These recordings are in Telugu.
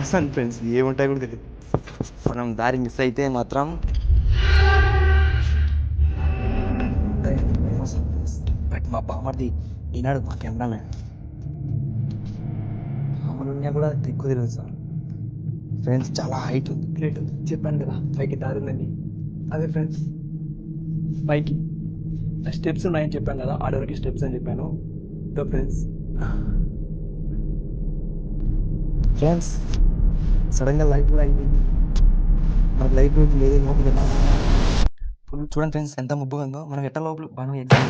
చూసాను ఫ్రెండ్స్, ఏముంటాయి కూడా తెలియదు. మనం దారి మిస్ అయితే మాత్రం బట్ మా బామర్ది ఈనాడు మా కెమెరామెన్ అమరుణ్య కూడా ఎక్కువ తెలియదు సార్. ఫ్రెండ్స్ చాలా హైట్ ఉంది, ప్లేట్ ఉంది, చెప్పాను కదా పైకి దారి ఉందండి. అదే ఫ్రెండ్స్ పైకి స్టెప్స్ ఉన్నాయని చెప్పాను కదా, ఆడవరికి స్టెప్స్ అని చెప్పాను. ఫ్రెండ్స్ ఫ్రెండ్స్ సడన్గా లైట్ కూడా అయిపోయింది. మనకు లైట్ లేదు లోపల ఫుల్. చూడండి ఫ్రెండ్స్ ఎంత ముబ్బుగా ఉందో. మనం ఎట్ట లోపల మనం ఎగ్జామ్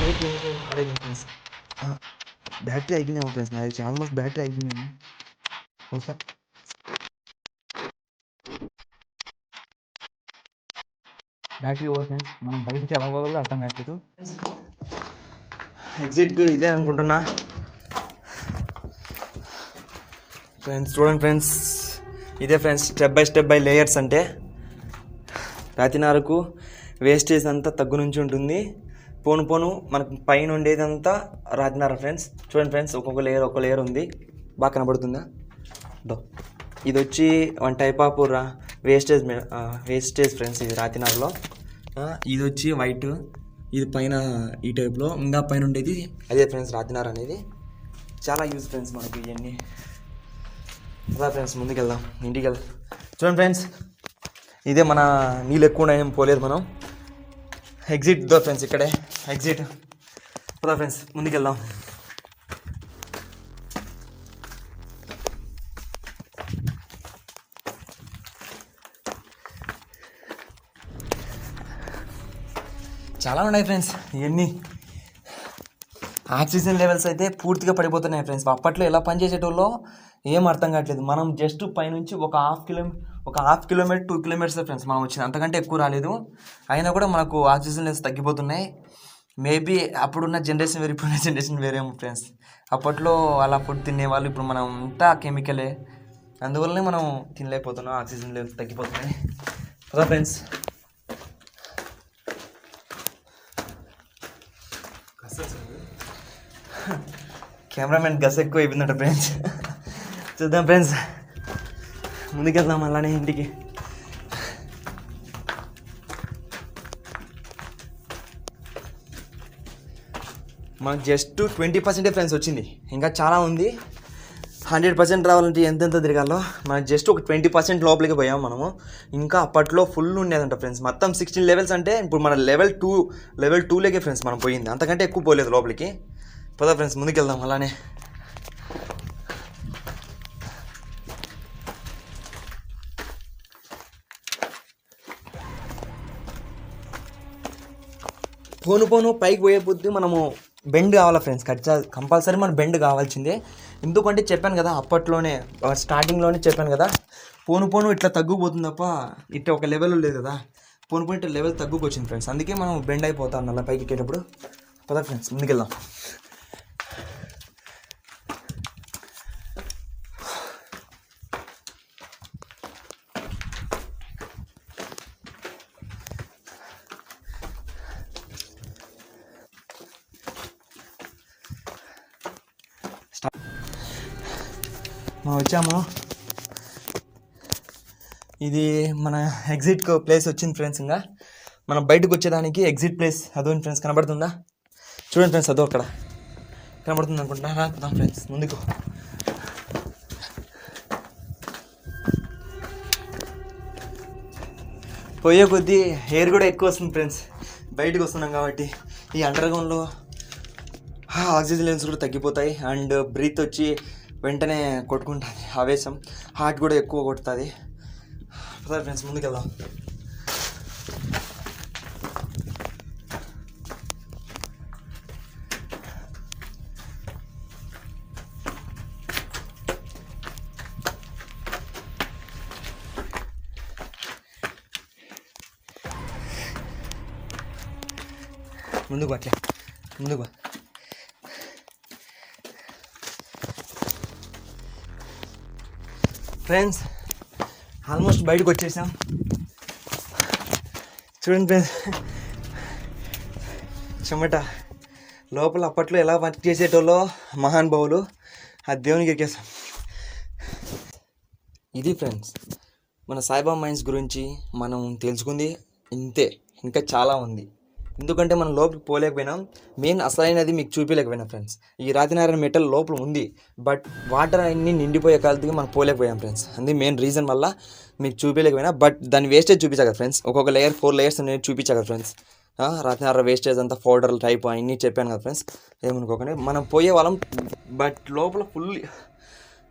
లైట్ ఫ్రెండ్స్. బ్యాటరీ అయిపోయిందేమో ఫ్రెండ్స్, నాకు ఆల్మోస్ట్ బ్యాటరీ అయిపోయింది. ఒకసారి బ్యాటరీ ఓవర్ ఫ్రెండ్స్. మనం బయటికి ఎలా పోవాలో అర్థం కావట్లేదు. ఎగ్జిట్ ఇదే అనుకుంటున్నా ఫ్రెండ్స్. చూడండి ఫ్రెండ్స్, ఇదే ఫ్రెండ్స్ స్టెప్ బై లేయర్స్ అంటే. రాతినారకు వేస్టేజ్ అంతా తగ్గు నుంచి ఉంటుంది. పోను పోను మనకు పైన ఉండేదంతా రాతినార ఫ్రెండ్స్. చూడండి ఫ్రెండ్స్, ఒక్కొక్క లేయర్ ఉంది. బాగా కనబడుతుందా? ఇది వచ్చి one type of wastage friends. ఇది రాతినారలో. ఇది వచ్చి వైట్, ఇది పైన ఈ టైప్లో. ఇంకా పైన ఉండేది అదే ఫ్రెండ్స్ రాతినార అనేది. చాలా యూజ్ ఫ్రెండ్స్ మనకి ఇవన్నీ. అదా ఫ్రెండ్స్, ముందుకెళ్దాం, ఇంటికి వెళ్దాం. చూడండి ఫ్రెండ్స్, ఇదే మన నీళ్ళు ఎక్కువ ఏం పోలేదు మనం. ఎగ్జిట్ దో ఫ్రెండ్స్, ఇక్కడే ఎగ్జిట్. అదా ఫ్రెండ్స్, ముందుకెళ్దాం. చాలా ఉన్నాయి ఫ్రెండ్స్ ఇవన్నీ. ఆక్సిజన్ లెవెల్స్ అయితే పూర్తిగా పడిపోతున్నాయి ఫ్రెండ్స్. అప్పట్లో ఎలా పనిచేసేటోళ్ళో ఏం అర్థం కావట్లేదు. మనం జస్ట్ పైనుంచి ఒక హాఫ్ కిలోమీటర్ 2 కిలోమీటర్స్ ఫ్రెండ్స్ మనం వచ్చింది, అంతకంటే ఎక్కువ రాలేదు. అయినా కూడా మనకు ఆక్సిజన్ లెవెల్స్ తగ్గిపోతున్నాయి. మేబీ అప్పుడున్న జనరేషన్ వేరే, ఇప్పుడున్న జనరేషన్ వేరేమో ఫ్రెండ్స్. అప్పట్లో అలా ఫుడ్ తినేవాళ్ళు, ఇప్పుడు మనం అంతా కెమికలే. అందువల్లనే మనం తినలేకపోతున్నాం, ఆక్సిజన్ లెవెల్స్ తగ్గిపోతున్నాయి కదా ఫ్రెండ్స్. కెమెరామెన్ గస్ ఎక్కువ అయిపోయిందట ఫ్రెండ్స్. చూద్దాం ఫ్రెండ్స్, ముందుకెళ్దాం అలానే ఇంటికి. మనకు జస్ట్ 20% ఫ్రెండ్స్ వచ్చింది. ఇంకా చాలా ఉంది. 100% రావాలంటే ఎంతెంత తిరగాలో. మనకు జస్ట్ ఒక 20% లోపలికి పోయాము మనము. ఇంకా అప్పట్లో ఫుల్ ఉండేదంట ఫ్రెండ్స్. మొత్తం 16 లెవెల్స్ అంటే ఇప్పుడు మన లెవెల్ 2లోకే ఫ్రెండ్స్ మనం పోయింది, అంతకంటే ఎక్కువ పోలేదు లోపలికి. పదా ఫ్రెండ్స్, ముందుకెళ్దాం అలానే. పోను పైకి పోయే పొద్దు మనము బెండ్ కావాలా ఫ్రెండ్స్. కంపల్సరీ మనం బెండ్ కావాల్సిందే. ఎందుకంటే చెప్పాను కదా, అప్పట్లోనే స్టార్టింగ్లోనే చెప్పాను కదా, పోను ఇట్లా తగ్గుపోతుంది తప్ప ఇట్లా ఒక లెవెల్ లేదు కదా. పోను ఇట్లా లెవెల్ తగ్గుకొచ్చింది ఫ్రెండ్స్. అందుకే మనం బెండ్ అయిపోతాం అలా పైకి ఎక్కేటప్పుడు. పదా ఫ్రెండ్స్, ముందుకెళ్దాం. మనం వచ్చాము. ఇది మన ఎగ్జిట్ ప్లేస్ వచ్చింది ఫ్రెండ్స్. ఇంకా మనం బయటకు వచ్చేదానికి ఎగ్జిట్ ప్లేస్ అదోని ఫ్రెండ్స్. కనబడుతుందా? చూడండి ఫ్రెండ్స్, అదో అక్కడ కనబడుతుంది అనుకుంటున్నా. రాకుదాం ఫ్రెండ్స్ ముందుకు. పోయే కొద్దీ ఎయిర్ కూడా ఎక్కువ వస్తుంది ఫ్రెండ్స్. బయటకు వస్తున్నాం కాబట్టి ఈ అండర్గ్రౌండ్లో ఆక్సిజన్ లెవెల్స్ కూడా తగ్గిపోతాయి. అండ్ బ్రీత్ వచ్చి వెంటనే కొట్టుకుంటుంది, ఆవేశం. హార్ట్ కూడా ఎక్కువ కొట్టుతుంది. సరే ఫ్రెండ్స్, ముందుకెళ్దాం. ముందుకు అట్లే ముందుకు. ఫ్రెండ్స్ ఆల్మోస్ట్ బయటకు వచ్చేసాం. చూడండి ఫ్రెండ్స్, చెమట లోపల. అప్పట్లో ఎలా వర్క్ చేసేటోళ్ళో మహానుభావులు, ఆ దేవునికి ఎక్కేసాం. ఇది ఫ్రెండ్స్ మన సాయిబాబా మైన్స్ గురించి మనం తెలుసుకుంది ఇంతే. ఇంకా చాలా ఉంది, ఎందుకంటే మనం లోపలికి పోలేకపోయినాం. మెయిన్ అసలైనది మీకు చూపించలేకపోయినా ఫ్రెండ్స్. ఈ రాతినారాయణ మెటల్ లోపల ఉంది, బట్ వాటర్ అన్నీ నిండిపోయే కాలకి మనం పోలేకపోయాం ఫ్రెండ్స్. అది మెయిన్ రీజన్ వల్ల మీకు చూపించలేకపోయినా. బట్ దాని వేస్టేజ్ చూపించగలరు ఫ్రెండ్స్. ఒక్కొక్క లేయర్ 4 లేయర్స్ అనేది చూపించగలరు ఫ్రెండ్స్. రాతినారాయణ వేస్టేజ్ అంతా పౌడర్ టైప్ అన్నీ చెప్పాను కదా ఫ్రెండ్స్, ఏమనుకోకండి. మనం పోయే వాళ్ళం, బట్ లోపల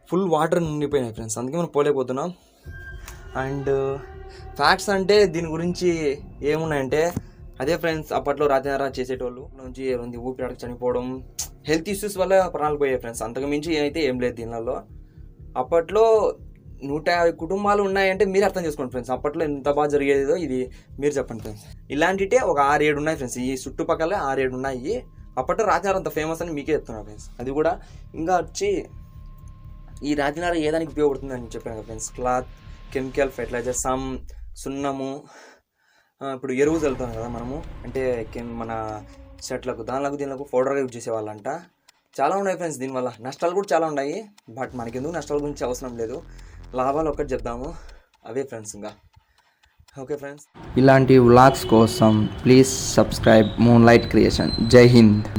ఫుల్ వాటర్ నిండిపోయినాయి ఫ్రెండ్స్, అందుకే మనం పోలేకపోతున్నాం. అండ్ ఫ్యాక్ట్స్ అంటే దీని గురించి ఏమున్నాయంటే అదే ఫ్రెండ్స్, అప్పట్లో రాతినారాయణ చేసేటోళ్ళు నుంచి ఊపిరాడక చనిపోవడం, హెల్త్ ఇష్యూస్ వల్ల ప్రాణాలు పోయాయి ఫ్రెండ్స్. అంతకు మించి అయితే ఏం లేదు దీనిలో. అప్పట్లో 150 కుటుంబాలు ఉన్నాయంటే మీరు అర్థం చేసుకోండి ఫ్రెండ్స్, అప్పట్లో ఎంత బాగా జరిగేదో ఇది మీరు చెప్పండి ఫ్రెండ్స్. ఇలాంటిటే ఒక 6-7 ఉన్నాయి ఫ్రెండ్స్, ఈ చుట్టుపక్కల 6-7 ఉన్నాయి. అప్పట్లో రాతినారాయణ అంత ఫేమస్ అని మీకే చెప్తున్నా ఫ్రెండ్స్. అది కూడా ఇంకా వచ్చి ఈ రాతినారాయణ ఏ దానికి ఉపయోగపడుతుంది అని చెప్పాను కదా ఫ్రెండ్స్. క్లాత్, కెమికల్, ఫెర్టిలైజర్, సున్నము, ఇప్పుడు ఎరువు చల్లుతాం కదా మనము, అంటే మన చెట్లకు దీనికి పౌడర్గా యూజ్ చేసేవాళ్ళంట. చాలా ఉన్నాయి ఫ్రెండ్స్ దీనివల్ల. నష్టాలు కూడా చాలా ఉన్నాయి, బట్ మనకెందుకు నష్టాల గురించి అవసరం లేదు, లాభాలు ఒక్కటి చెప్దాము. అవే ఫ్రెండ్స్ ఇంకా. ఓకే ఫ్రెండ్స్, ఇలాంటి వ్లాగ్స్ కోసం ప్లీజ్ సబ్స్క్రైబ్ మూన్లైట్ క్రియేషన్. జై హింద్.